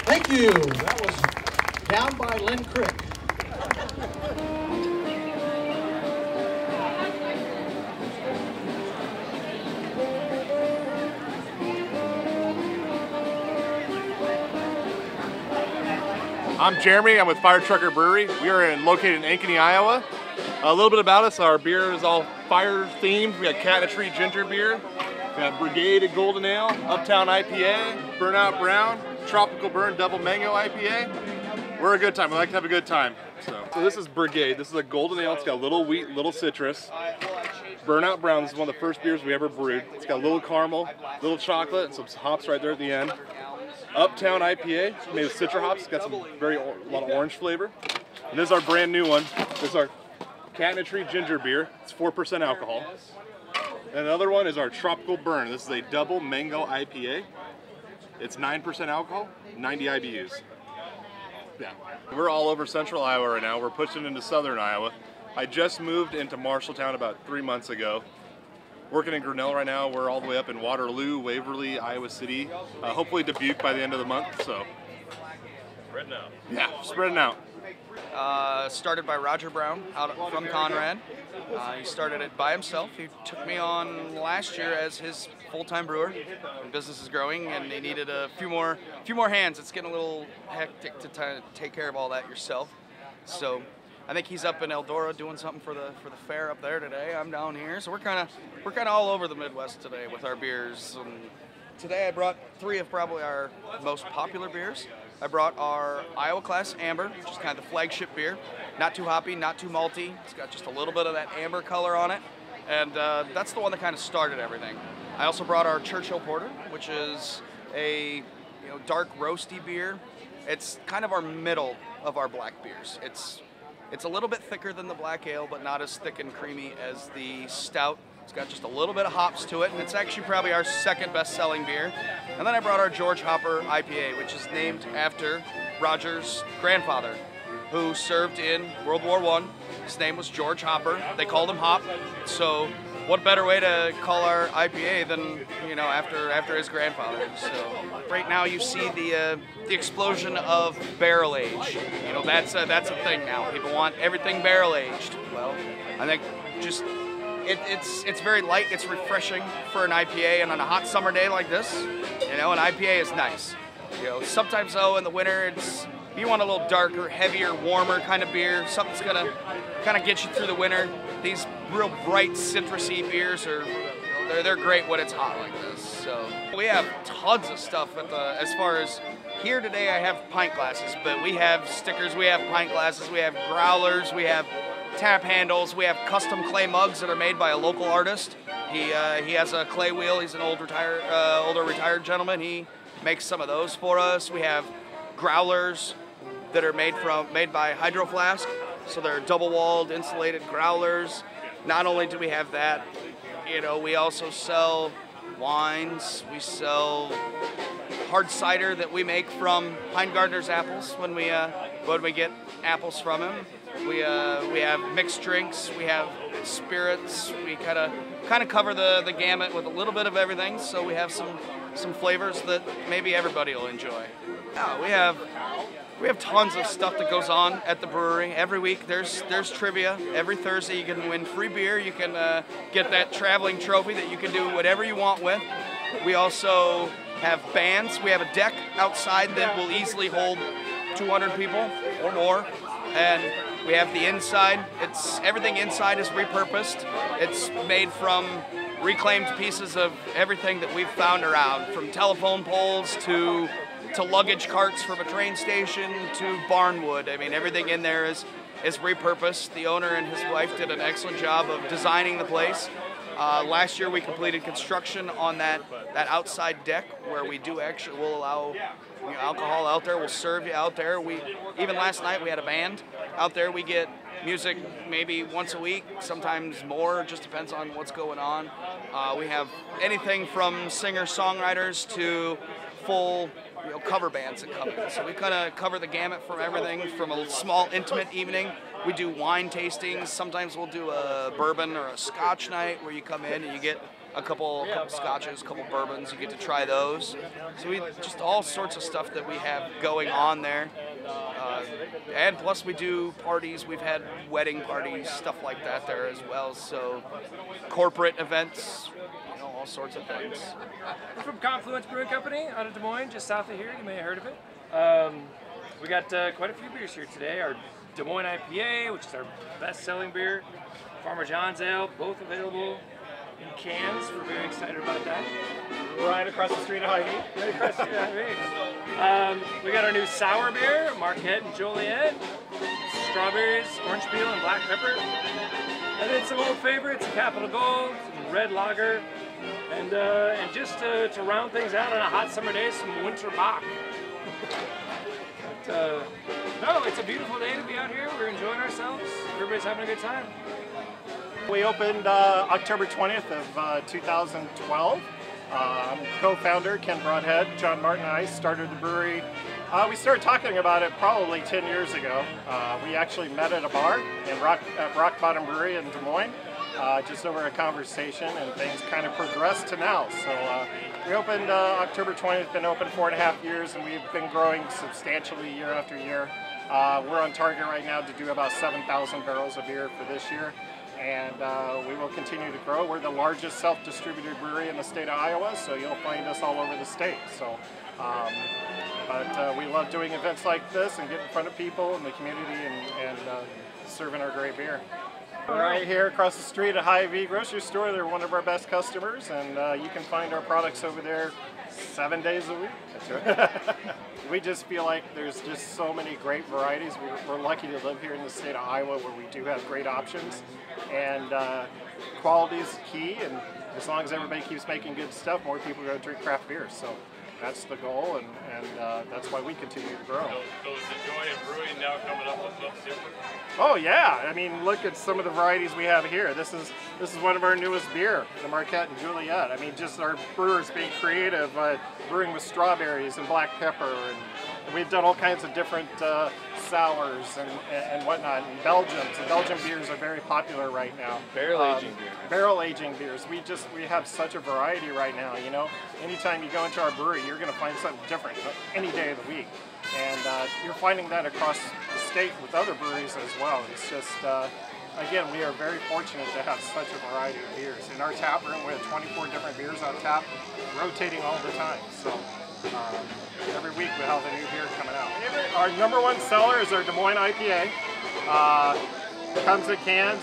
Thank you. That was Down by Linn Creek. I'm Jeremy. I'm with Fire Trucker Brewery. We are located in Ankeny, Iowa. A little bit about us: our beer is all fire themed. We got Cat in a Tree ginger beer. We got Brigade at Golden Ale, Uptown IPA, Burnout Brown, Tropical Burn Double Mango IPA. We're a good time. We like to have a good time. So this is Brigade. This is a golden ale. It's got little wheat, little citrus. Burnout Brown. This is one of the first beers we ever brewed. It's got a little caramel, little chocolate, and some hops right there at the end. Uptown IPA, made with citra hops. It's got some a lot of orange flavor. And this is our brand new one. This is our Cat in a Tree ginger beer. It's 4% alcohol. And another one is our Tropical Burn. This is a double mango IPA. It's 9% alcohol, 90 IBUs. Yeah. We're all over central Iowa right now. We're pushing into southern Iowa. I just moved into Marshalltown about 3 months ago. Working in Grinnell right now. We're all the way up in Waterloo, Waverly, Iowa City, hopefully Dubuque by the end of the month. So Yeah, spreading out. Started by Roger Brown out from Conrad. He started it by himself. He took me on last year as his full-time brewer. The business is growing, and they needed a few more hands. It's getting a little hectic to take care of all that yourself. So I think he's up in Eldora doing something for the fair up there today. I'm down here, so we're kind of all over the Midwest today with our beers. And today I brought 3 of probably our most popular beers. I brought our Iowa Class Amber, which is kind of the flagship beer. Not too hoppy, not too malty. It's got just a little bit of that amber color on it. And that's the one that kind of started everything. I also brought our Churchill Porter, which is a dark roasty beer. It's kind of our middle of our black beers. It's a little bit thicker than the black ale, but not as thick and creamy as the stout. It's got just a little bit of hops to it, and it's actually probably our second best-selling beer. And then I brought our George Hopper IPA, which is named after Roger's grandfather, who served in World War I. His name was George Hopper. They called him Hop. So what better way to call our IPA than after his grandfather? So right now you see the explosion of barrel age. That's a thing now. People want everything barrel aged. Well, I think just it's very light. It's refreshing for an IPA, and on a hot summer day like this, an IPA is nice. Sometimes though in the winter you want a little darker, heavier, warmer kind of beer, something that's gonna kind of get you through the winter. These real bright citrusy beers they're great when it's hot like this. So we have tons of stuff as far as here today. I have pint glasses, but we have stickers, we have pint glasses, we have growlers, we have tap handles, we have custom clay mugs that are made by a local artist. He has a clay wheel. He's an older retired gentleman. He makes some of those for us. We have growlers that are made by Hydro Flask, so they're double-walled, insulated growlers. Not only do we have that, we also sell wines. We sell hard cider that we make from Heingardner's apples when we get apples from him. We have mixed drinks. We have spirits. We kind of cover the gamut with a little bit of everything. So we have some flavors that maybe everybody will enjoy. Yeah, we have tons of stuff that goes on at the brewery. Every week there's trivia. Every Thursday you can win free beer. You can get that traveling trophy that you can do whatever you want with. We also have bands. We have a deck outside that will easily hold 200 people or more. And we have the inside. Everything inside is repurposed. It's made from reclaimed pieces of everything that we've found around, from telephone poles to luggage carts from a train station to barnwood. I mean, everything in there is repurposed. The owner and his wife did an excellent job of designing the place. Last year we completed construction on that outside deck where we'll allow alcohol out there. We'll serve you out there. Even last night we had a band out there. We get music maybe once a week, sometimes more. It just depends on what's going on. We have anything from singer-songwriters to full cover bands that come in. So we kind of cover the gamut from everything from a small intimate evening. We do wine tastings. Sometimes we'll do a bourbon or a scotch night where you come in and you get a couple scotches, a couple bourbons. You get to try those. So we just all sorts of stuff that we have going on there. And plus we do parties. We've had wedding parties, stuff like that there as well. So corporate events, all sorts of things. We're from Confluence Brewing Company out of Des Moines, just south of here. You may have heard of it. We got quite a few beers here today. Our Des Moines IPA, which is our best-selling beer. Farmer John's Ale, both available in cans. We're very excited about that. Right across the street of Hy-Vee. Right across the street of Hy-Vee. We got our new sour beer, Marquette and Joliet. Strawberries, orange peel, and black pepper. And then some old favorites, Capital Gold, some Red Lager, and just to round things out on a hot summer day, some Winter Bock. No, it's a beautiful day to be out here. We're enjoying ourselves. Everybody's having a good time. We opened October 20th of 2012. Co-founder Ken Broadhead, John Martin and I started the brewery. We started talking about it probably 10 years ago. We actually met at a bar at Rock Bottom Brewery in Des Moines. just over a conversation, and things kind of progressed to now. So we opened October 20th, been open 4.5 years, and we've been growing substantially year after year. We're on target right now to do about 7,000 barrels of beer for this year, and we will continue to grow. We're the largest self-distributed brewery in the state of Iowa, so you'll find us all over the state. So, but we love doing events like this and getting in front of people in the community and serving our great beer. We're right here across the street at Hy-Vee grocery store. They're one of our best customers, and you can find our products over there 7 days a week. We just feel like there's just so many great varieties. We're lucky to live here in the state of Iowa, where we do have great options, and quality is key, and as long as everybody keeps making good stuff, more people are going to drink craft beer. So that's the goal, and that's why we continue to grow. So is the joy of brewing now coming up with something different? Oh yeah, I mean, look at some of the varieties we have here. This is one of our newest beer, the Marquette and Juliet. I mean, just our brewers being creative, brewing with strawberries and black pepper, and we've done all kinds of different sours and whatnot. And Belgian beers are very popular right now. Barrel aging beers. Barrel aging beers. We have such a variety right now. You know, anytime you go into our brewery, you're going to find something different any day of the week. And you're finding that across the state with other breweries as well. It's just, again, we are very fortunate to have such a variety of beers. In our tap room, we have 24 different beers on tap, rotating all the time. So every week we have a new beer coming out. Our number one seller is our Des Moines IPA. Comes in cans.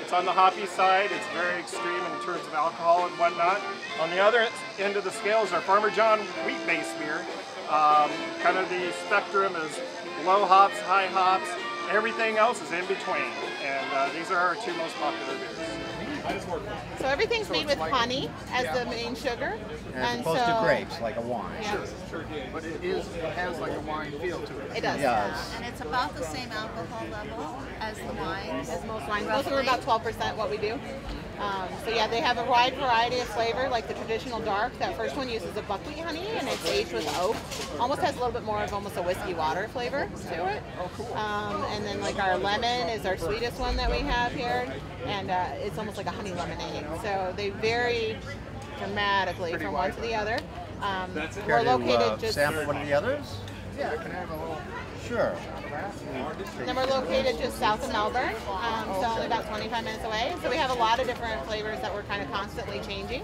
It's on the hoppy side. It's very extreme in terms of alcohol and whatnot. On the other end of the scale is our Farmer John wheat-based beer. Kind of the spectrum is low hops, high hops. Everything else is in between, and these are our two most popular beers. So everything's made with honey as the main sugar, As opposed to grapes, like a wine. Yeah. But it has like a wine feel to it. It does. Yes. And it's about the same alcohol level as the wines. As most wines. Most are about 12% what we do. So yeah, they have a wide variety of flavor, like the traditional dark. That first one uses a buckwheat honey, and it's aged with oak. Almost has a little bit more of almost a whiskey water flavor to it. And then like our lemon is our sweetest one that we have here, and it's almost like a honey lemonade. So they vary dramatically from one to the other. We're located just sample one of the others? Yeah, can I have a little? Sure. Then we're located just south of Melbourne, so only about 25 minutes away. So we have a lot of different flavors that we're kind of constantly changing.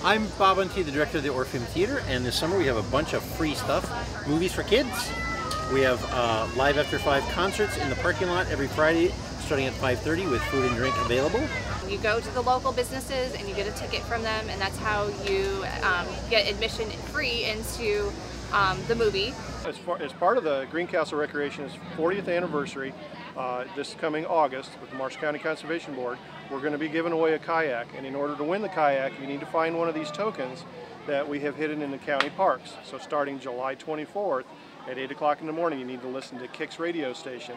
I'm Bob Unti, the director of the Orpheum Theater, and this summer we have a bunch of free stuff. Movies for kids. We have live after 5 concerts in the parking lot every Friday, starting at 5:30 with food and drink available. You go to the local businesses and you get a ticket from them, and that's how you get admission free into the movie. As part of the Greencastle Recreation's 40th anniversary, this coming August with the Marshall County Conservation Board, we're going to be giving away a kayak, and in order to win the kayak you need to find one of these tokens that we have hidden in the county parks. So starting July 24th at 8 o'clock in the morning, you need to listen to Kick's radio station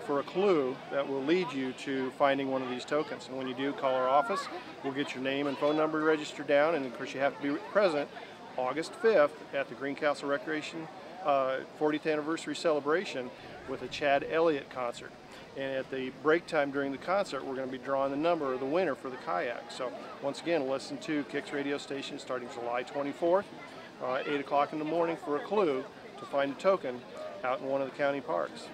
for a clue that will lead you to finding one of these tokens. And when you do, call our office. We'll get your name and phone number registered down, and of course you have to be present August 5th at the Greencastle Recreation 40th anniversary celebration with a Chad Elliott concert. And at the break time during the concert, we're going to be drawing the number of the winner for the kayak. So once again, listen to Kick's radio station starting July 24th at 8 o'clock in the morning for a clue to find a token out in one of the county parks.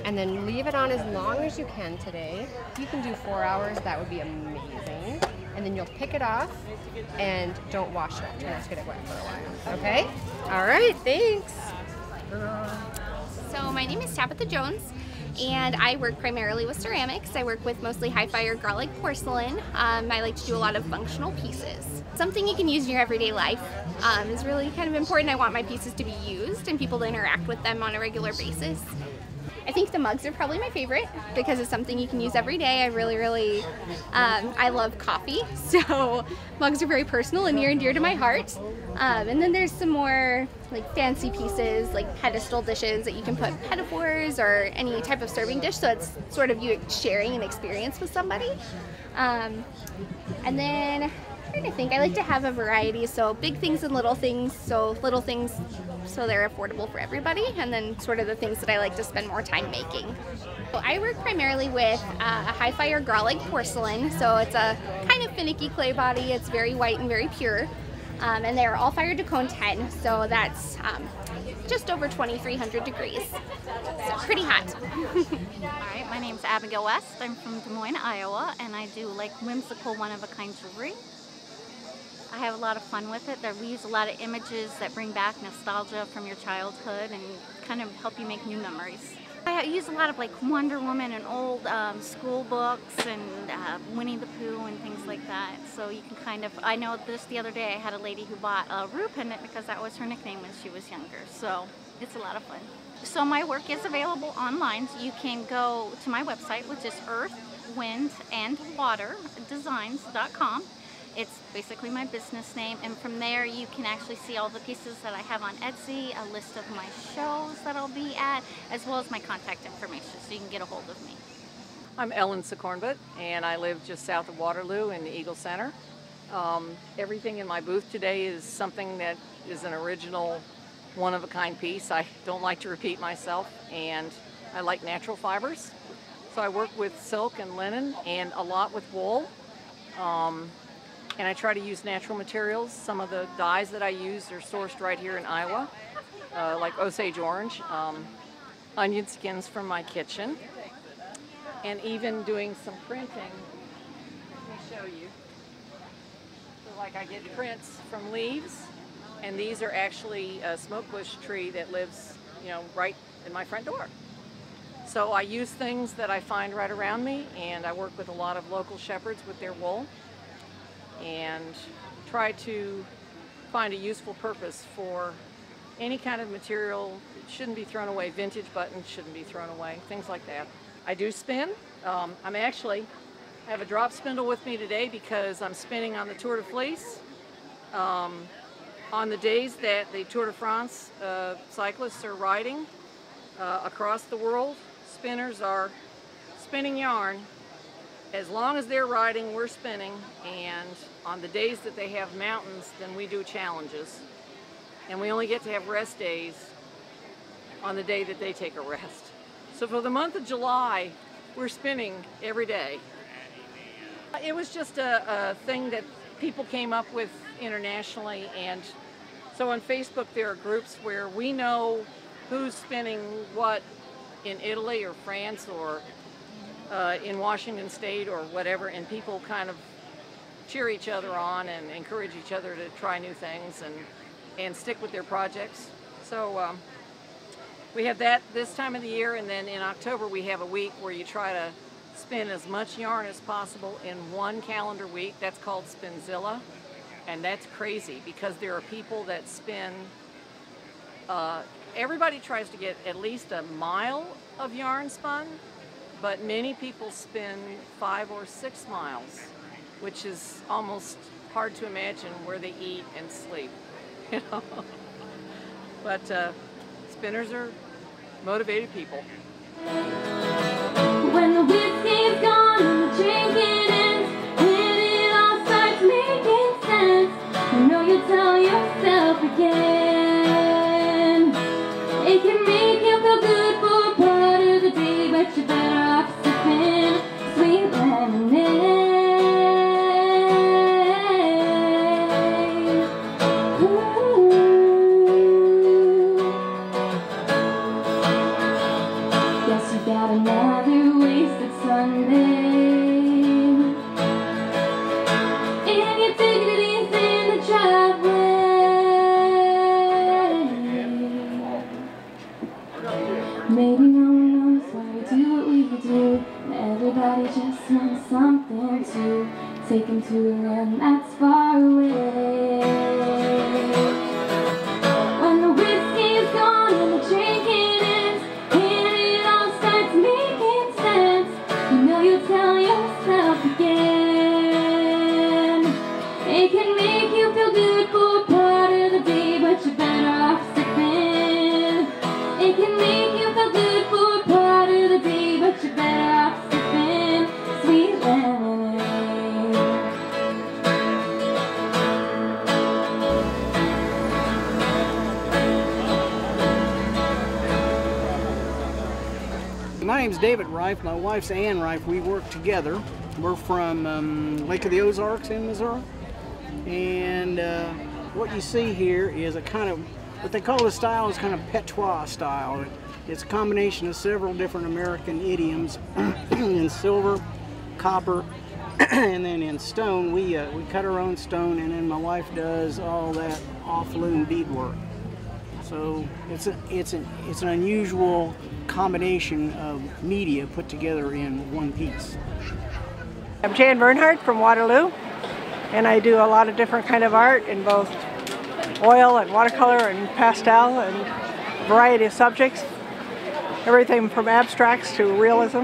And then leave it on as long as you can today. If you can do 4 hours, that would be amazing. And then you'll pick it off and don't wash it. Try not to get it wet for a while. Okay? All right, thanks. So my name is Tabitha Jones, and I work primarily with ceramics. I work with mostly high fire garlic porcelain. I like to do a lot of functional pieces. Something you can use in your everyday life is really kind of important. I want my pieces to be used and people to interact with them on a regular basis. I think the mugs are probably my favorite because it's something you can use every day. I love coffee, so mugs are very personal and near and dear to my heart. And then there's some more like fancy pieces, like pedestal dishes that you can put pedophores or any type of serving dish, so it's sort of you sharing an experience with somebody. And then I'm trying to think, I like to have a variety, so big things and little things, so little things so they're affordable for everybody, and then sort of the things that I like to spend more time making. So I work primarily with high fire garlic porcelain, so it's a kind of finicky clay body. It's very white and very pure, and they're all fired to cone 10, so that's just over 2,300 degrees, so pretty hot. Alright, my name's Abigail West. I'm from Des Moines, Iowa, and I do like whimsical one-of-a-kind jewelry. I have a lot of fun with it. We use a lot of images that bring back nostalgia from your childhood and kind of help you make new memories. I use a lot of like Wonder Woman and old school books and Winnie the Pooh and things like that. So you can kind of, I know just the other day I had a lady who bought a Rue pendant because that was her nickname when she was younger. So it's a lot of fun. So my work is available online. So you can go to my website, which is earthwindandwaterdesigns.com. It's basically my business name, and from there you can actually see all the pieces that I have on Etsy, a list of my shows that I'll be at, as well as my contact information, so you can get a hold of me. I'm Ellen Secornbut, and I live just south of Waterloo in the Eagle Center. Everything in my booth today is something that is an original, one-of-a-kind piece. I don't like to repeat myself, and I like natural fibers. So I work with silk and linen, and a lot with wool. And I try to use natural materials. Some of the dyes that I use are sourced right here in Iowa, like Osage orange, onion skins from my kitchen, and even doing some printing. Let me show you. So like I get prints from leaves, and these are actually a smoke bush tree that lives, right in my front door. So I use things that I find right around me, and I work with a lot of local shepherds with their wool, and try to find a useful purpose for any kind of material. It shouldn't be thrown away. Vintage buttons shouldn't be thrown away, things like that. I do spin. I have a drop spindle with me today because I'm spinning on the Tour de Fleece. On the days that the Tour de France cyclists are riding across the world, spinners are spinning yarn. As long as they're riding, we're spinning, and on the days that they have mountains, then we do challenges. And we only get to have rest days on the day that they take a rest. So for the month of July, we're spinning every day. It was just a thing that people came up with internationally, and so on Facebook there are groups where we know who's spinning what in Italy or France or in Washington State or whatever, and people kind of cheer each other on and encourage each other to try new things and stick with their projects. So we have that this time of the year, and then in October we have a week where you try to spin as much yarn as possible in one calendar week. That's called Spinzilla, and that's crazy because there are people that spin, everybody tries to get at least a mile of yarn spun, but many people spin 5 or 6 miles, which is almost hard to imagine where they eat and sleep, But spinners are motivated people. When the whiskey's gone and the drinking ends, and it all starts making sense, you know you tell yourself again. It can make you feel good for a part of the day, but you're better off sipping sweet lemonade. Guess you got another wasted Sunday, and you take it easy in the driveway. Maybe no one knows why we do do. Everybody just wants something to take them to a land that's far away. When the whiskey's gone and the drinking ends, and it all starts making sense, you know you'll tell yourself again. It can make you feel good for part of the day, but you're better off sipping. It can make you feel good for part of the day, but you're better off sipping sweet lemonade. My name's David Reif. My wife's Ann Reif. We work together. We're from Lake of the Ozarks in Missouri. And what you see here is a kind of, what they call the style is kind of patois style. It's a combination of several different American idioms in silver, copper, and then in stone. We cut our own stone, and then my wife does all that off-loom beadwork. So it's an unusual combination of media put together in one piece. I'm Jan Bernhardt from Waterloo, and I do a lot of different kind of art in both oil and watercolor and pastel and a variety of subjects, everything from abstracts to realism.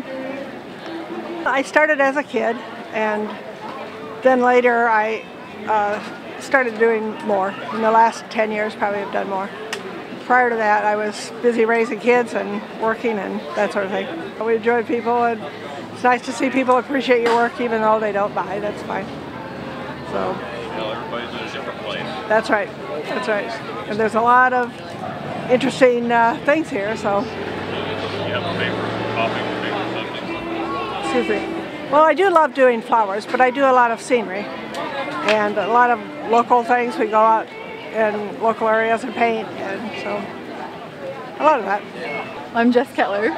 I started as a kid, and then later I started doing more. In the last 10 years probably I've done more. Prior to that I was busy raising kids and working and that sort of thing. We enjoy people, and it's nice to see people appreciate your work even though they don't buy. That's fine. So Everybody's in a different place. that's right. That's right. And there's a lot of interesting things here. So. You have a favorite topic, a favorite subject? Excuse me. Well, I do love doing flowers, but I do a lot of scenery and a lot of local things. We go out in local areas and paint, and so a lot of that. I'm Jess Kettler.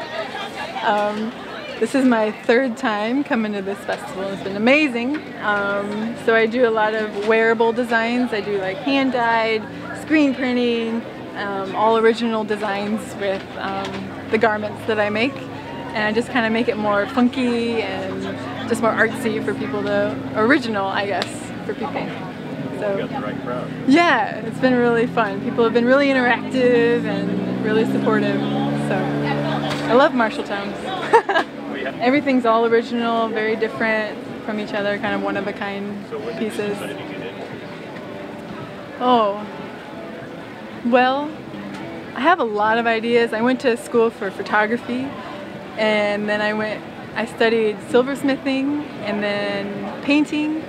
This is my third time coming to this festival. It's been amazing. So I do a lot of wearable designs. I do like hand-dyed, screen printing, all original designs with the garments that I make. And I just kind of make it more funky and just more artsy for people to, original I guess, for people. So, you got the right crowd. Yeah, it's been really fun. People have been really interactive and really supportive. So I love Marshalltown. Everything's all original, very different from each other, kind of one-of-a-kind pieces. Oh, well, I have a lot of ideas. I went to school for photography, and then I studied silversmithing and then painting,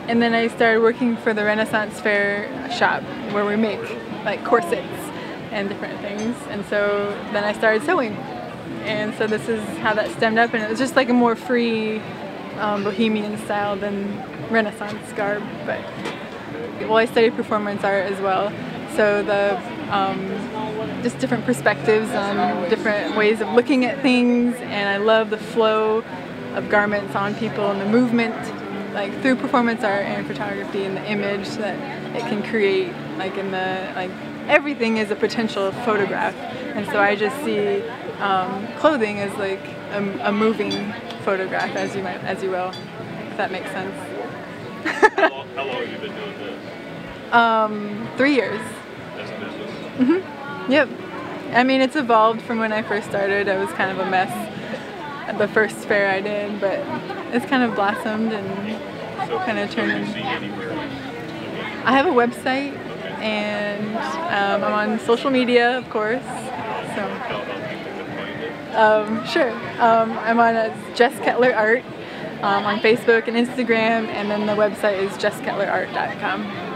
and then I started working for the Renaissance Fair shop where we make like corsets and different things, and so then I started sewing. And so this is how that stemmed up, and it was just like a more free bohemian style than Renaissance garb. But well, I studied performance art as well, so the just different perspectives on different ways of looking at things, and I love the flow of garments on people and the movement, like through performance art and photography, and the image that it can create, like in the everything is a potential photograph, and so I just see clothing as like a moving photograph, as you will, if that makes sense. How long have you been doing this? 3 years. That's business? Mm-hmm. Yep. I mean, it's evolved from when I first started. I was kind of a mess at the first fair I did, but it's kind of blossomed and kind of turned into... I have a website, and I'm on social media, of course. So, sure. I'm on Jess Kettler Art on Facebook and Instagram, and then the website is jesskettlerart.com.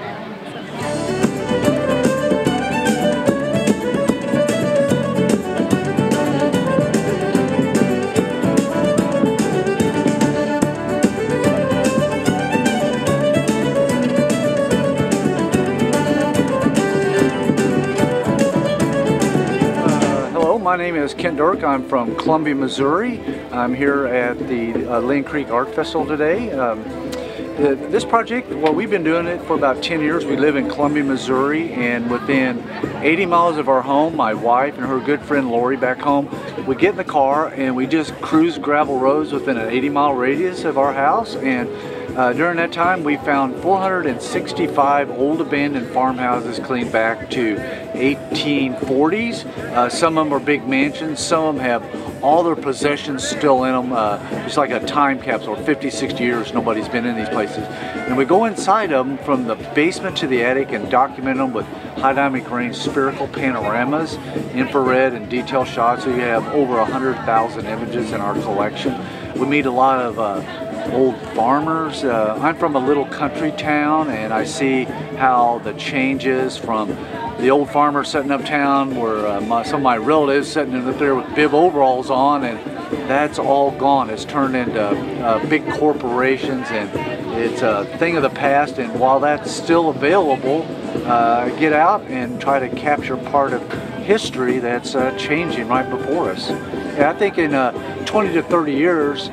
My name is Kent Dork. I'm from Columbia, Missouri. I'm here at the Linn Creek Art Festival today. This project, well, we've been doing it for about 10 years. We live in Columbia, Missouri, and within 80 miles of our home, my wife and her good friend Lori back home, we get in the car and we just cruise gravel roads within an 80-mile radius of our house. And during that time, we found 465 old abandoned farmhouses cleaned back to 1840s. Some of them are big mansions, some of them have all their possessions still in them. It's like a time capsule. 50, 60 years nobody's been in these places. And we go inside of them from the basement to the attic and document them with high dynamic range spherical panoramas, infrared and detail shots. So you have over 100,000 images in our collection. We meet a lot of old farmers. I'm from a little country town, and I see how the changes from the old farmers setting up town where some of my relatives sitting up there with bib overalls on, and that's all gone. It's turned into big corporations, and it's a thing of the past. And while that's still available, get out and try to capture part of history that's changing right before us. Yeah, I think in 20 to 30 years,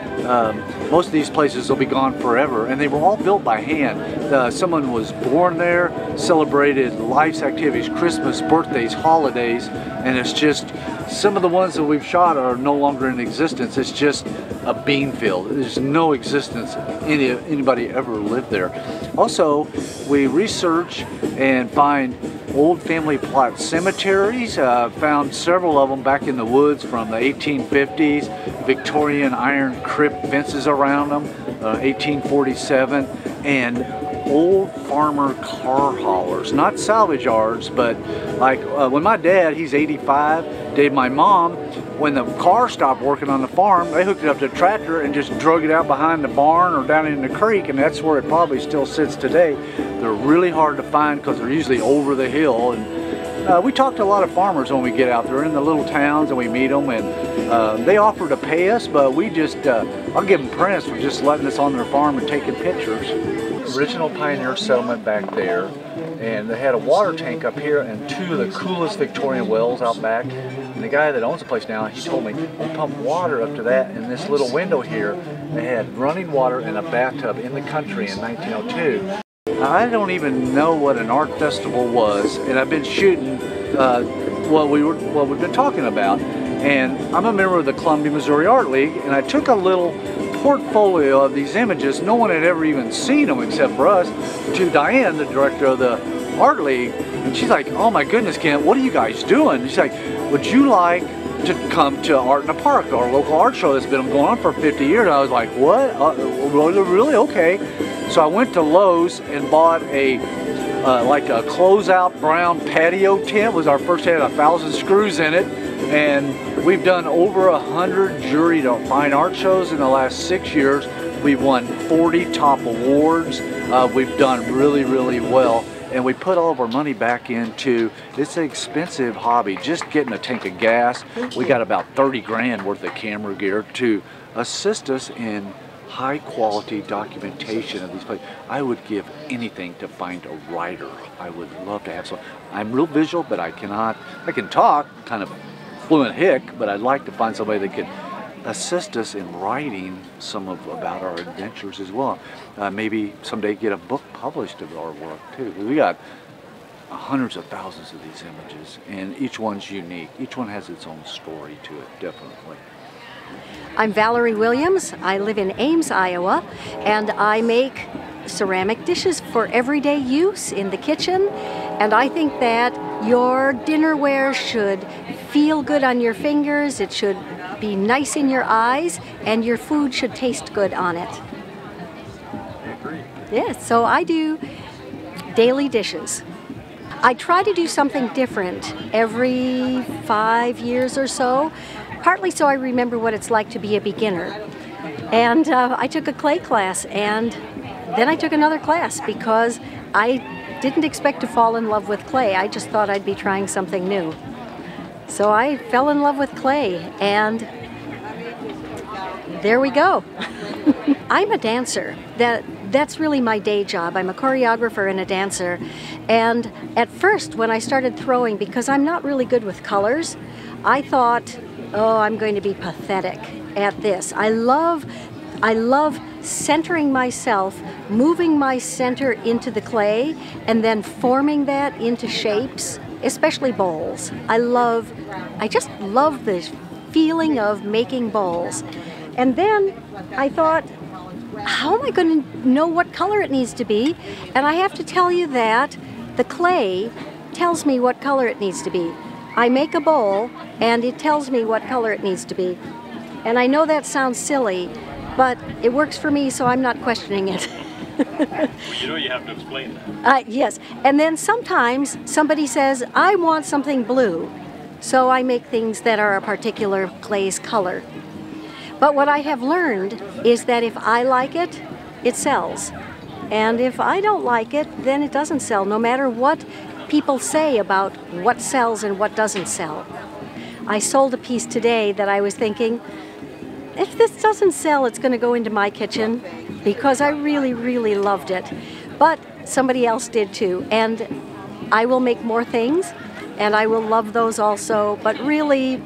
most of these places will be gone forever, and they were all built by hand. Someone was born there, celebrated life's activities, Christmas, birthdays, holidays, and it's just, some of the ones that we've shot are no longer in existence. It's just a bean field. There's no existence anybody ever lived there. Also, we research and find old family plot cemeteries. Found several of them back in the woods from the 1850s, Victorian iron crypt fences around them, 1847, and old farmer car haulers, not salvage yards, but like when my dad, he's 85, Dave, my mom, when the car stopped working on the farm, they hooked it up to a tractor and just drug it out behind the barn or down in the creek, and that's where it probably still sits today. They're really hard to find because they're usually over the hill. And we talk to a lot of farmers when we get out there in the little towns and we meet them, and they offer to pay us, but we just, I'll give them prints for just letting us on their farm and taking pictures. Original pioneer settlement back there, and they had a water tank up here and two of the coolest Victorian wells out back. And the guy that owns the place now, he told me we pump water up to that in this little window here. They had running water in a bathtub in the country in 1902. I don't even know what an art festival was, and I've been shooting what we've been talking about. And I'm a member of the Columbia, Missouri Art League, and I took a little portfolio of these images. No one had ever even seen them except for us, to Diane, the director of the Art League. And she's like, oh my goodness, Kent, what are you guys doing? She's like, would you like to come to Art in the Park, our local art show that's been going on for 50 years? I was like, what? Really? Okay. So I went to Lowe's and bought a like a closeout brown patio tent. It was our first, had 1,000 screws in it. And we've done over 100 jury to fine art shows in the last 6 years. We've won 40 top awards. We've done really, really well. And we put all of our money back into, it's an expensive hobby, just getting a tank of gas. We got about 30 grand worth of camera gear to assist us in high quality documentation of these places. I would give anything to find a writer. I would love to have some. I'm real visual, but I can talk, kind of fluent hick, but I'd like to find somebody that could assist us in writing some about our adventures as well. Maybe someday get a book published of our work too. We got hundreds of thousands of these images, and each one's unique. Each one has its own story to it, definitely. I'm Valerie Williams. I live in Ames, Iowa, and I make ceramic dishes for everyday use in the kitchen. And I think that your dinnerware should feel good on your fingers, it should be nice in your eyes, and your food should taste good on it. I agree. Yes, so I do daily dishes. I try to do something different every 5 years or so, partly so I remember what it's like to be a beginner. And I took a clay class, and then I took another class because I didn't expect to fall in love with clay. I just thought I'd be trying something new. So I fell in love with clay, and there we go. I'm a dancer. That's really my day job. I'm a choreographer and a dancer. And at first, when I started throwing, because I'm not really good with colors, I thought, oh, I'm going to be pathetic at this. I love I love centering myself, moving my center into the clay, and then forming that into shapes, especially bowls. I just love the feeling of making bowls. And then I thought, how am I going to know what color it needs to be? And I have to tell you that the clay tells me what color it needs to be. I make a bowl and it tells me what color it needs to be. And I know that sounds silly, but it works for me, so I'm not questioning it. Well, you know you have to explain that. Yes, and then sometimes somebody says, I want something blue. So I make things that are a particular clay's color. But what I have learned is that if I like it, it sells. And if I don't like it, then it doesn't sell, no matter what people say about what sells and what doesn't sell. I sold a piece today that I was thinking, if this doesn't sell, it's going to go into my kitchen because I really, really loved it. But somebody else did too. And I will make more things and I will love those also. But really,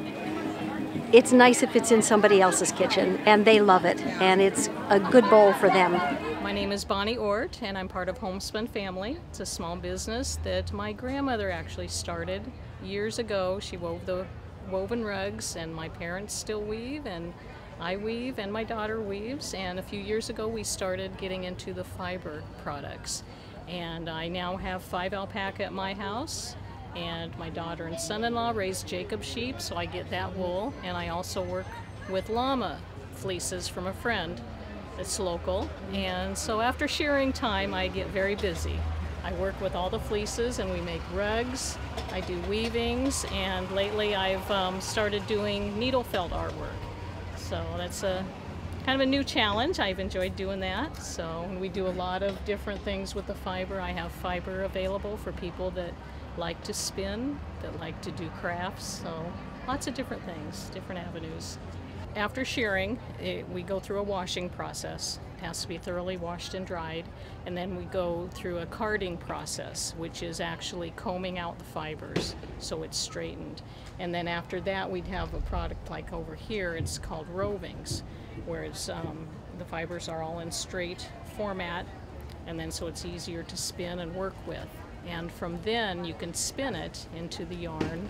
it's nice if it's in somebody else's kitchen and they love it and it's a good bowl for them. My name is Bonnie Ort and I'm part of Homespun Family. It's a small business that my grandmother actually started years ago. She wove the woven rugs and my parents still weave and I weave and my daughter weaves, and a few years ago we started getting into the fiber products. And I now have 5 alpaca at my house, and my daughter and son-in-law raise Jacob sheep, so I get that wool, and I also work with llama fleeces from a friend that's local. And so after shearing time I get very busy. I work with all the fleeces and we make rugs, I do weavings, and lately I've started doing needle felt artwork. So that's a kind of a new challenge. I've enjoyed doing that. So we do a lot of different things with the fiber. I have fiber available for people that like to spin, that like to do crafts. So lots of different things, different avenues. After shearing, we go through a washing process. It has to be thoroughly washed and dried. And then we go through a carding process, which is actually combing out the fibers so it's straightened. And then after that, we'd have a product like over here. It's called rovings, where it's, the fibers are all in straight format, and then so it's easier to spin and work with. And from then, you can spin it into the yarn.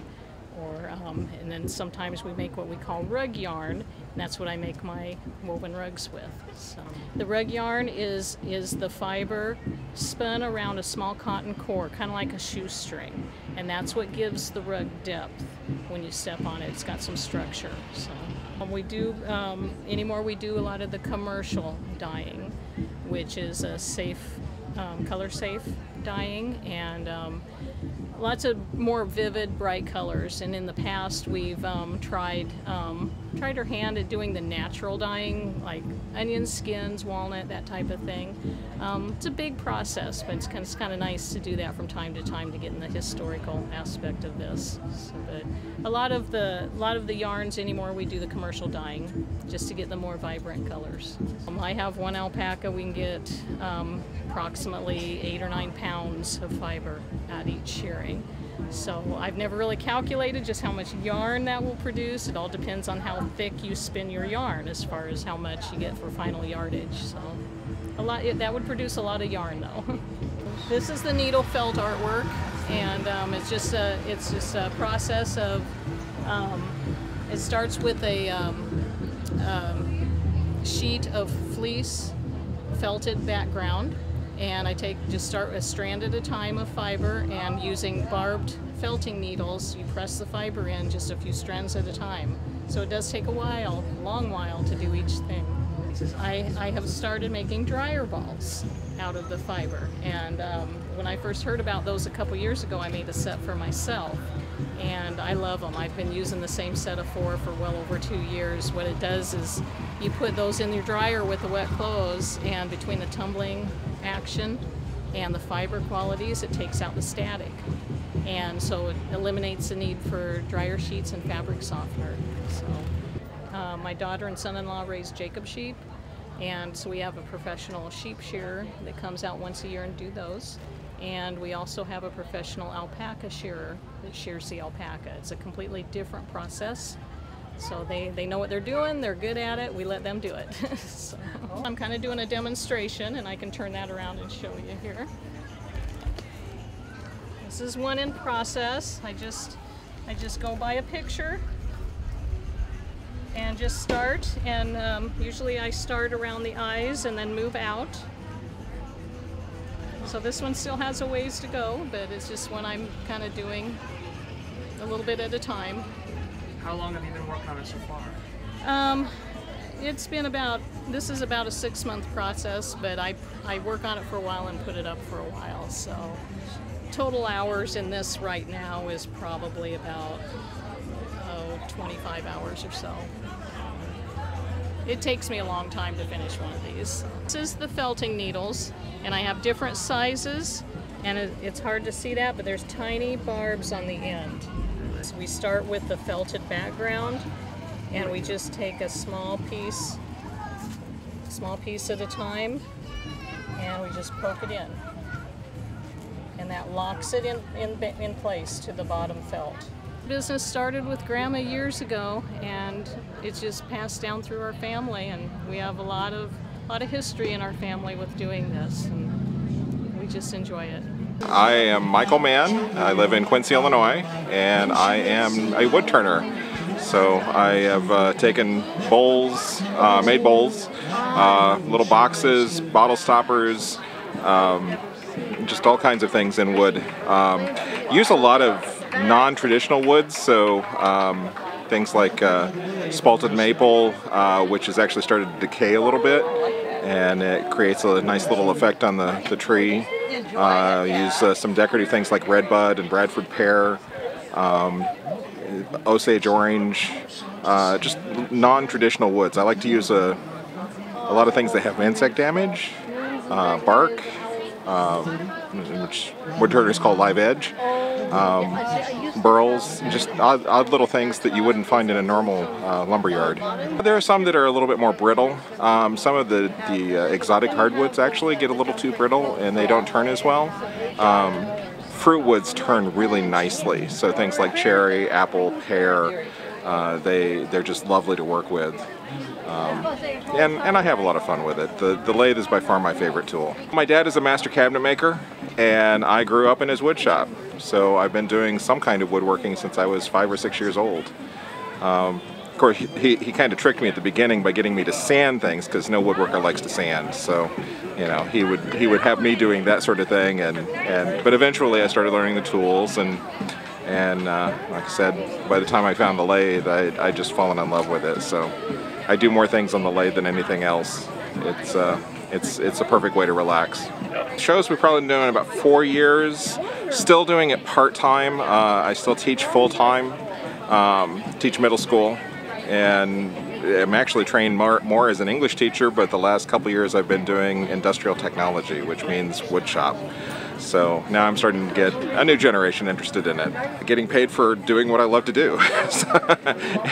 And then sometimes we make what we call rug yarn, and that's what I make my woven rugs with. So the rug yarn is the fiber spun around a small cotton core, kind of like a shoestring, and that's what gives the rug depth when you step on it. It's got some structure. So we do anymore. We do a lot of the commercial dyeing, which is a safe, color safe dyeing, and lots of more vivid, bright colors. And in the past, we've tried our hand at doing the natural dyeing, like onion skins, walnut, that type of thing. It's a big process, but it's kind of nice to do that from time to time to get in the historical aspect of this. So, but a lot of the yarns anymore, we do the commercial dyeing just to get the more vibrant colors. I have 1 alpaca. We can get approximately 8 or 9 pounds of fiber at each shearing. So I've never really calculated just how much yarn that will produce. It all depends on how thick you spin your yarn as far as how much you get for final yardage. So that would produce a lot of yarn though. This is the needle felt artwork, and it's just a process of, it starts with a sheet of fleece felted background. And I start a strand at a time of fiber, and using barbed felting needles, you press the fiber in just a few strands at a time. So it does take a while, a long while, to do each thing. I have started making dryer balls out of the fiber, and when I first heard about those a couple years ago, I made a set for myself, and I love them. I've been using the same set of 4 for well over 2 years. What it does is you put those in your dryer with the wet clothes, and between the tumbling action and the fiber qualities, it takes out the static, and so it eliminates the need for dryer sheets and fabric softener. So my daughter and son-in-law raise Jacob sheep, and so we have a professional sheep shearer that comes out once a year and do those, and we also have a professional alpaca shearer that shears the alpaca. It's a completely different process. So they know what they're doing, they're good at it, we let them do it. So I'm kind of doing a demonstration, and I can turn that around and show you here. This is one in process. I just go by a picture and just start, and usually I start around the eyes and then move out. So this one still has a ways to go, but it's just one I'm kind of doing a little bit at a time. How long have you been working on it so far? It's been this is about a 6-month process, but I work on it for a while and put it up for a while. So total hours in this right now is probably about 25 hours or so. It takes me a long time to finish one of these. This is the felting needles, and I have different sizes, and it's hard to see that, but there's tiny barbs on the end. So we start with the felted background, and we just take a small piece at a time, and we just poke it in. And that locks it in place to the bottom felt. Business started with Grandma years ago, and it's just passed down through our family, and we have a lot of history in our family with doing this, and we just enjoy it. I am Michael Mann. I live in Quincy, Illinois, and I am a wood turner. So I have taken bowls, made bowls, little boxes, bottle stoppers, just all kinds of things in wood. Use a lot of non-traditional woods, so things like spalted maple, which has actually started to decay a little bit, and it creates a nice little effect on the tree. Use some decorative things like redbud and Bradford pear, Osage orange, just non-traditional woods. I like to use a lot of things that have insect damage, bark, which wood turners call live edge, burls, just odd little things that you wouldn't find in a normal lumber yard. There are some that are a little bit more brittle. Some of the exotic hardwoods actually get a little too brittle and they don't turn as well. Fruit woods turn really nicely, so things like cherry, apple, pear, they're just lovely to work with. And I have a lot of fun with it. The lathe is by far my favorite tool. My dad is a master cabinet maker, and I grew up in his wood shop. So I've been doing some kind of woodworking since I was 5 or 6 years old. Of course, he kind of tricked me at the beginning by getting me to sand things, because no woodworker likes to sand. So, you know, he would have me doing that sort of thing, but eventually I started learning the tools, and like I said, by the time I found the lathe, I'd just fallen in love with it. So I do more things on the lathe than anything else. It's a perfect way to relax. Shows we've probably been doing about 4 years. Still doing it part-time. I still teach full-time, teach middle school, and I'm actually trained more as an English teacher, but the last couple years I've been doing industrial technology, which means wood shop. So now I'm starting to get a new generation interested in it. Getting paid for doing what I love to do.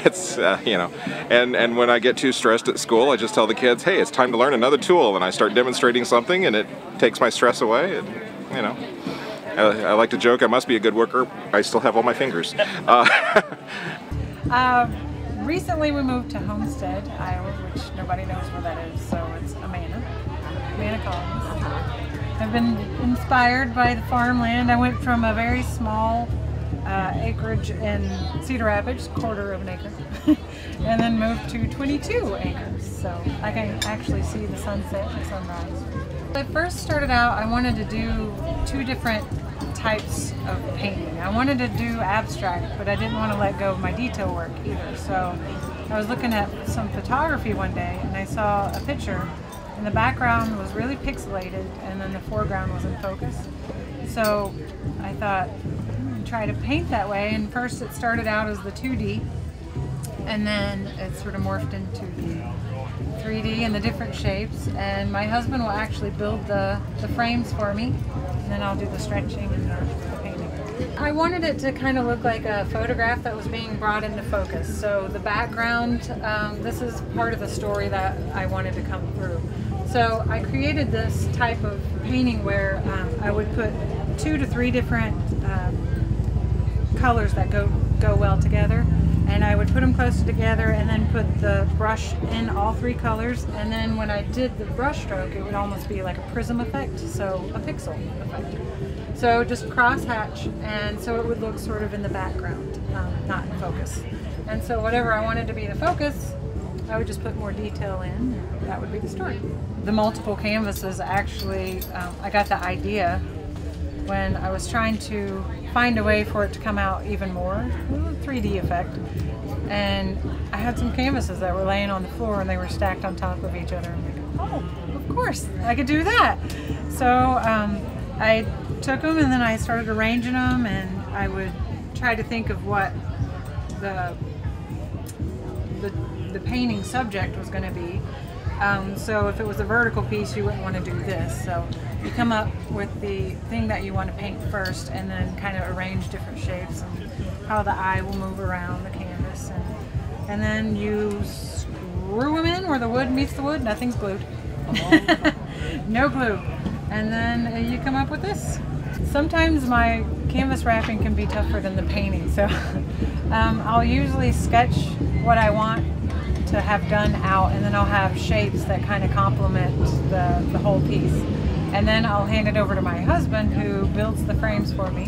It's, you know, and when I get too stressed at school, I just tell the kids, hey, it's time to learn another tool, and I start demonstrating something, and it takes my stress away, and, you know. I like to joke, I must be a good worker. I still have all my fingers. Recently we moved to Homestead, Iowa, which nobody knows where that is, so it's Amana Collins. I've been inspired by the farmland. I went from a very small acreage in Cedar Rapids, 1/4 of an acre, and then moved to 22 acres, so I can actually see the sunset and sunrise. When I first started out, I wanted to do 2 different types of painting. I wanted to do abstract, but I didn't want to let go of my detail work either. So I was looking at some photography one day, and I saw a picture, and the background was really pixelated, and then the foreground was in focus. So I thought, try to paint that way, and first it started out as the 2D, and then it sort of morphed into the 3D and the different shapes, and my husband will actually build the frames for me, and then I'll do the stretching and the painting. I wanted it to kind of look like a photograph that was being brought into focus. So the background, this is part of the story that I wanted to come through. So I created this type of painting where I would put 2 to 3 different colors that go well together. and I would put them closer together and then put the brush in all 3 colors, and then when I did the brush stroke it would almost be like a prism effect, so a pixel effect. So just cross hatch, and so it would look sort of in the background, not in focus. And so whatever I wanted to be the focus, I would just put more detail in, and that would be the story. The multiple canvases, actually, I got the idea when I was trying to find a way for it to come out even more, 3D effect. And I had some canvases that were laying on the floor and they were stacked on top of each other. I'm like, oh, of course, I could do that. So I took them and then I started arranging them, and I would try to think of what the painting subject was going to be. So if it was a vertical piece, you wouldn't want to do this. So you come up with the thing that you want to paint first, and then kind of arrange different shapes and how the eye will move around the canvas. And then you screw them in where the wood meets the wood. Nothing's glued. No glue. And then you come up with this. Sometimes my canvas wrapping can be tougher than the painting, so I'll usually sketch what I want to have done out, and then I'll have shapes that kind of complement the whole piece. And then I'll hand it over to my husband, who builds the frames for me,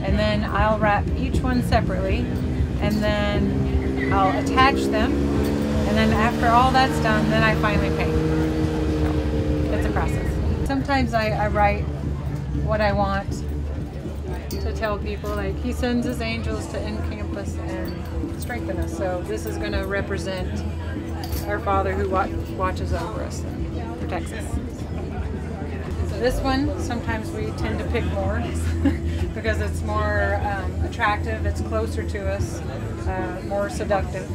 and then I'll wrap each one separately, and then I'll attach them, and then after all that's done, then I finally paint. So it's a process. Sometimes I write what I want to tell people, like he sends his angels to encampus and strengthen us. So this is going to represent our Father who watches over us and protects us. So this one, sometimes we tend to pick more because it's more attractive, it's closer to us, more seductive.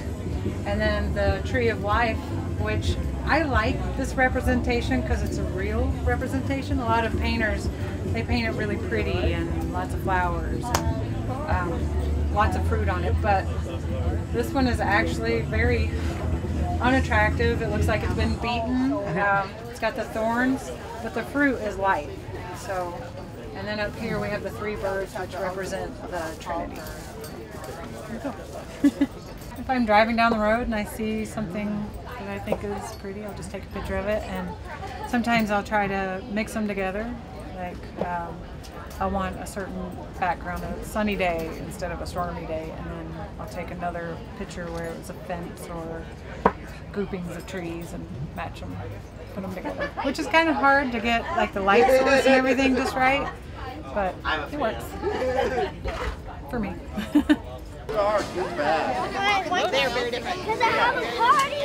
And then the Tree of Life, which I like this representation because it's a real representation. A lot of painters, they paint it really pretty and lots of flowers and lots of fruit on it, but this one is actually very unattractive. It looks like it's been beaten. It's got the thorns, but the fruit is light. So, and then up here we have the 3 birds, which represent the Trinity. There you go. If I'm driving down the road and I see something that I think is pretty, I'll just take a picture of it, and sometimes I'll try to mix them together. Like I want a certain background, a sunny day instead of a stormy day, and then I'll take another picture where it was a fence or groupings of trees and match them, put them together. Which is kind of hard to get like the light source and everything just right, but it works for me. They're very different. Because I have a party!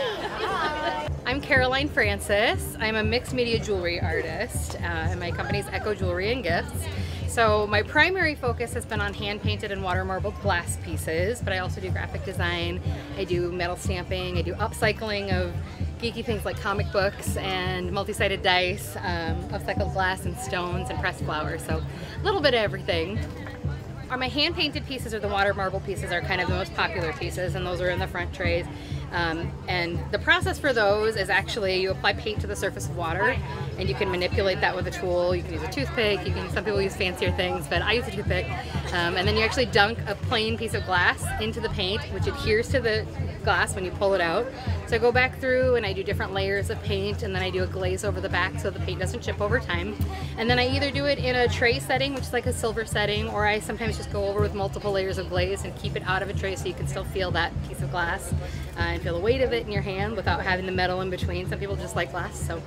I'm Caroline Francis. I'm a mixed media jewelry artist, and my company is Echo Jewelry and Gifts. So my primary focus has been on hand-painted and water marbled glass pieces, but I also do graphic design, I do metal stamping, I do upcycling of geeky things like comic books and multi-sided dice, upcycled glass and stones and pressed flowers, so a little bit of everything. My hand-painted pieces or the water marble pieces are kind of the most popular pieces, and those are in the front trays. And the process for those is actually you apply paint to the surface of water, and you can manipulate that with a tool. You can use a toothpick, some people use fancier things, but I use a toothpick. And then you actually dunk a plain piece of glass into the paint, which adheres to the glass when you pull it out. So I go back through and I do different layers of paint, and then I do a glaze over the back so the paint doesn't chip over time. And then I either do it in a tray setting, which is like a silver setting, or I sometimes just go over with multiple layers of glaze and keep it out of a tray so you can still feel that piece of glass and feel the weight of it in your hand without having the metal in between. Some people just like glass, so.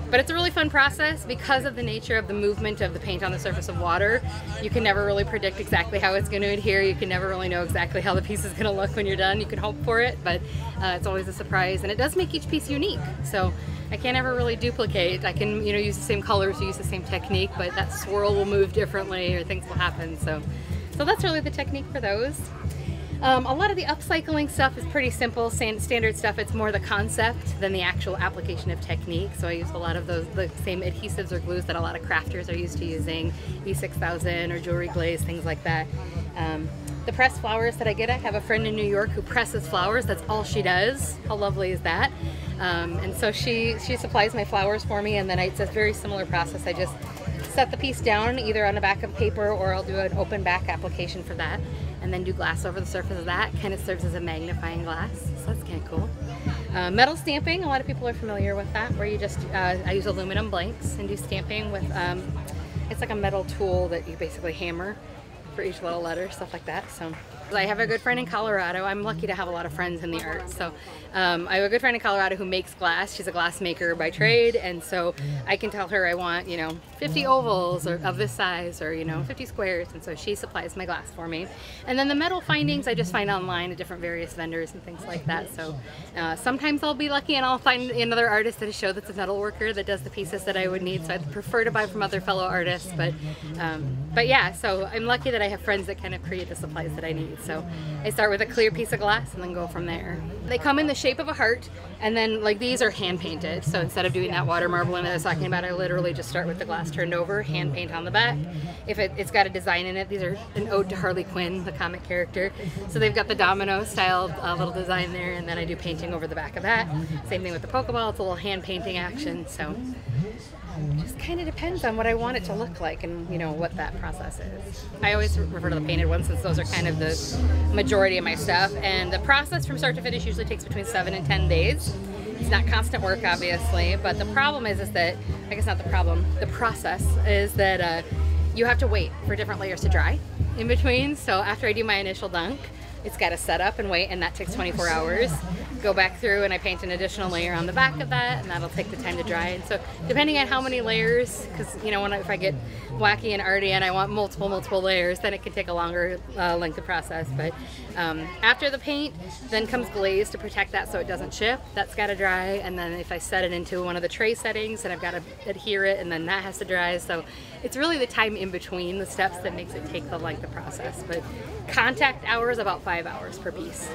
But it's a really fun process because of the nature of the movement of the paint on the surface of water. You can never really predict exactly how it's going to adhere. You can never really know exactly how the piece is going to look when you're done. You can hope for it, but it's always a surprise, and it does make each piece unique. So I can't ever really duplicate. I can, use the same colors, use the same technique, but that swirl will move differently or things will happen. So that's really the technique for those. A lot of the upcycling stuff is pretty simple, standard stuff. It's more the concept than the actual application of technique. So I use a lot of the same adhesives or glues that a lot of crafters are used to using, E6000 or jewelry glaze, things like that. The pressed flowers that I get, I have a friend in New York who presses flowers. That's all she does. How lovely is that? And so she supplies my flowers for me, and then it's a very similar process. I just set the piece down either on a back of paper, or I'll do an open back application for that. and then do glass over the surface of that. Kind of serves as a magnifying glass, so that's kind of cool. Metal stamping, a lot of people are familiar with that, where you just, I use aluminum blanks and do stamping with, it's like a metal tool that you basically hammer for each little letter, stuff like that. So I have a good friend in Colorado. I'm lucky to have a lot of friends in the arts. So I have a good friend in Colorado who makes glass. She's a glass maker by trade, and so I can tell her I want, you know, 50 ovals or of this size, or, you know, 50 squares, and so she supplies my glass for me. And then the metal findings I just find online at different various vendors and things like that. So sometimes I'll be lucky and I'll find another artist at a show that's a metal worker that does the pieces that I would need. So I'd prefer to buy from other fellow artists, but yeah, so I'm lucky that I have friends that kind of create the supplies that I need. So I start with a clear piece of glass and then go from there. They come in the shape of a heart, and then like these are hand painted. So instead of doing that water marbling that I was talking about, I literally just start with the glass turned over, hand paint on the back. If it's got a design in it, these are an ode to Harley Quinn, the comic character. So they've got the domino style little design there, and then I do painting over the back of that. Same thing with the Pokeball, it's a little hand painting action. So it just kind of depends on what I want it to look like and, you know, what that process is. I always refer to the painted ones since those are kind of the majority of my stuff, and the process from start to finish usually takes between 7 and 10 days. It's not constant work, obviously, but the problem is that, I guess not the problem, the process is that you have to wait for different layers to dry in between. So after I do my initial dunk, it's got to set up and wait, and that takes 24 hours. Go back through and I paint an additional layer on the back of that, and that'll take the time to dry. And so depending on how many layers, because, you know, if I get wacky and arty and I want multiple layers, then it can take a longer length of process. But after the paint, then comes glaze to protect that so it doesn't chip. That's got to dry, and then if I set it into one of the tray settings, then I've got to adhere it, and then that has to dry. So it's really the time in between the steps that makes it take the length of process. But contact hours, about 5 hours per piece.